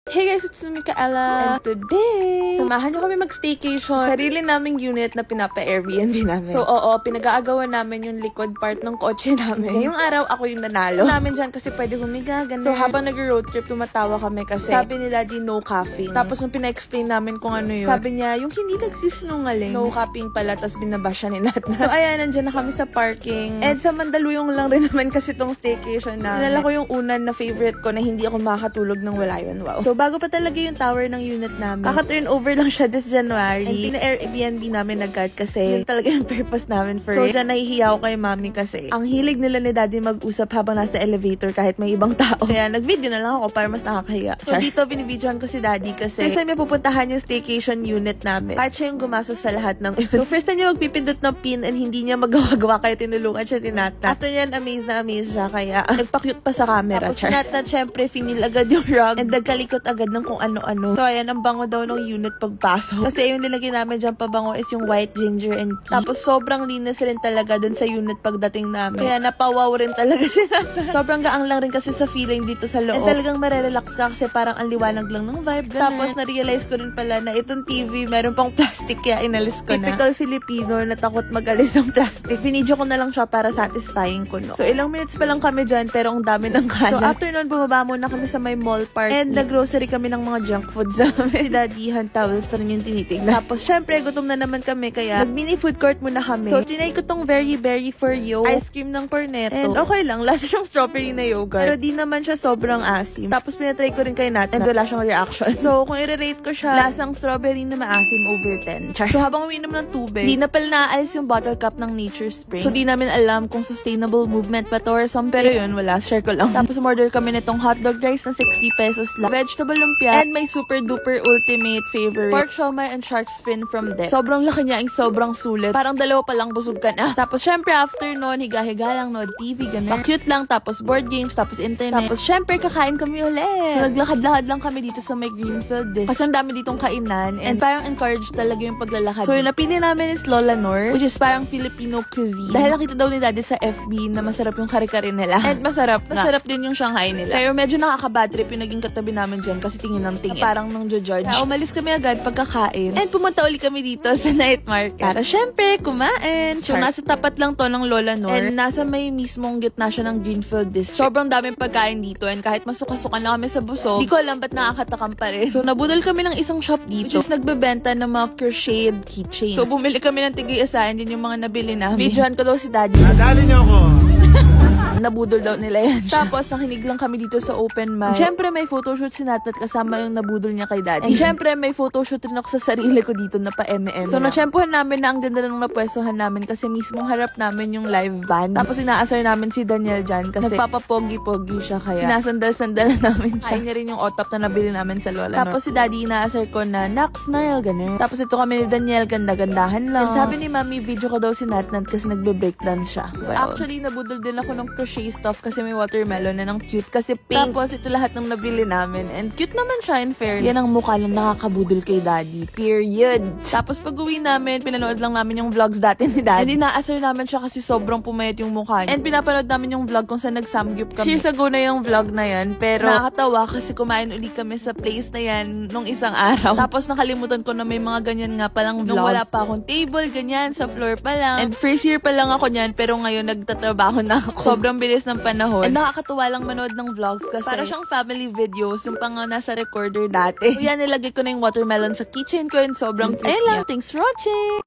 Hey guys, it's me, Micaela. And today, samahan nyo kami mag-staycation. Sarili naming unit na pinapa-Airbnb namin. So, pinag-aagawan namin yung likod part ng kotse namin. Ngayong araw, ako yung nanalo. Namin dyan kasi pwede humiga, ganun. So, habang nag-road trip, tumatawa kami kasi sabi ni Daddy, no caffeine. Tapos, nung pina-explain namin kung ano yun, sabi niya, yung hindi nagsisinungaling, no caffeine pala, tapos binabasya ni Nat. So, ayan, nandyan na kami sa parking. And sa Mandaluyong lang rin naman kasi tong staycation na. Nalala ko yung unan na favorite ko na hindi ako makakatulog ng wala yun. Wow. So, bago pa talaga yung tower ng unit namin. Kaka-turn over lang siya this January. And pina-Airbnb namin agad kasi yun talaga yung purpose namin for it. So, dyan nahihiya ako kay mami kasi ang hilig nila ni Daddy mag-usap habang nasa elevator kahit may ibang tao. Kaya nag-video na lang ako para mas nakakahiya. So, dito binibidyohan ko si Daddy kasi first time may pupuntahan yung staycation unit namin. Kahit siya yung gumastos sa lahat ng So, first time niya magpipindot ng pin and hindi niya magawa-gawa kaya tinulungan siya ni Nata. After niyan, amazed na amazed siya kaya nagpa-cute pa sa camera. Tapos si Nata, syempre, finil agad yung rug and nagkalikot agad ng kung ano-ano. So, ayan, ang bango daw ng unit pagpasok. Kasi yung nilagay namin dyan pabango is yung white ginger and tea. Tapos, sobrang linis rin talaga dun sa unit pagdating namin. Kaya napawaw rin talaga sila. Sobrang gaang lang rin kasi sa feeling dito sa loob. And talagang marerelax ka kasi parang ang liwanag lang ng vibe. Ganun. Tapos, na-realize ko rin pala na itong TV, meron pang plastic kaya inalis ko na. Typical Filipino na takot mag-alis ng plastic. Binidyo ko na lang siya para satisfying ko, no? So, ilang minutes pa lang kami dyan pero ang dami ng kalat. So, after nun, bumaba muna kami sa may mall park. And nag-grocery kami ng mga junk foods namin. Daddy, hand towels pa rin yung tinitignan. Tapos, syempre, gutom na naman kami kaya nag-mini food court muna kami. So, trinay ko tong very berry for you. Ice cream ng Cornetto. And okay lang, lasa siyang strawberry na yogurt. Pero di naman siya sobrang asim. Tapos, pinatry ko rin kay Nat and wala siyang reaction. So, kung i-rate ko siya, lasang strawberry na maasim over 10. So, habang uminom ng tubig, di na pala naayos yung bottle cap ng Nature Spring. So, di namin alam kung sustainable movement pa to or something. Pero yun, wala. Share ko lang. Tapos, order kami nitong hotdog rice na 60 pesos lang. Vegetable lumpia. And may super duper ultimate favorite pork siomai and shark fin from them. Sobrang laki niya, ang sobrang sulit. Parang dalawa pa lang busog ka na. Tapos, syempre, after nun, higa-higa lang, nood TV, ganun. Cute lang. Tapos, board games. Tapos, internet. Tapos, syempre, kakain kami ulit. So, naglakad-lakad lang kami dito sa may Greenfield Disc. Kasi ang dami ditong kainan. And parang encouraged talaga yung paglalakad. So, yung napili namin is Lola Nor, which is parang Filipino cuisine. Dahil nakita daw ni Daddy sa FB na masarap yung kare-kare nila. And masarap din yung Shanghai nila. Pero medyo nakaka-bad trip yung naging katabi namin dyan kasi tingin ng tingin. Parang nang judge. Kaya umalis kami agad pagkakain. And pumunta ulit kami dito sa night market. Para syempre, kumain. So, nasa tapat lang to ng Lola Nor. And nasa may mismong gitna siya ng Greenfield District. Sobrang daming pagkain dito. And kahit masuka-suka na kami sa busog, di ko alam ba't nakakatakam pa rin. So, nabudol kami ng isang shop dito, which is nagbebenta ng mga crocheted keychain. So, bumili kami ng tig-iasahan din yung mga nabili namin. Videohan ko daw si Daddy. Nadali niyo ako! Nabudol daw nila yan. Tapos, nakinig lang kami dito sa open mic. Siyempre, may photoshoot si Nat at kasama yung nabudol niya kay Daddy. And siyempre, may photoshoot rin ako sa sarili ko dito na pa-MM. So, natsyempohan namin na ang ganda nung napwestuhan namin kasi mismong harap namin yung live band. Tapos, inaasar namin si Daniel dyan kasi nagpapapogi-pogi siya kaya sinasandal-sandal namin siya. Ay niya rin yung otap na nabili namin sa Lola. Tapos, si Daddy inaasar ko na, Nax, Nile, ganun. Tapos, ito kami ni Daniel, ganda-gandahan lang. And sabi ni Mami, video ko daw si Nat kasi nagbe-breakdance siya. Well, actually, nabudol din ako ng crochet stuff kasi may watermelon na ng cute kasi pink. Tapos ito lahat ng nabili namin and cute naman siya in fair. Yan ang mukha lang nakakabudol kay Daddy. Period. Tapos pag uwi namin, pinanood lang namin yung vlogs dati ni Daddy. And inaasar namin siya kasi sobrang pumayat yung mukha niya. And pinapanood namin yung vlog kung saan nag-samgyup kami. Years ago na yung vlog na yan pero nakakatawa kasi kumain ulit kami sa place na yan nung isang araw. Tapos nakalimutan ko na may mga ganyan nga palang vlogs. Nung wala pa akong table, ganyan, sa floor pa lang. And first year pa lang ako niyan pero ngayon nagtatrabaho na ako. Sobrang bilis ng panahon. And nakakatuwa lang manood ng vlogs kasi para siyang family videos yung pang nasa recorder dati. So yan, nilagay ko na yung watermelon sa kitchen ko and sobrang cute. Ayun lang, thanks for watching!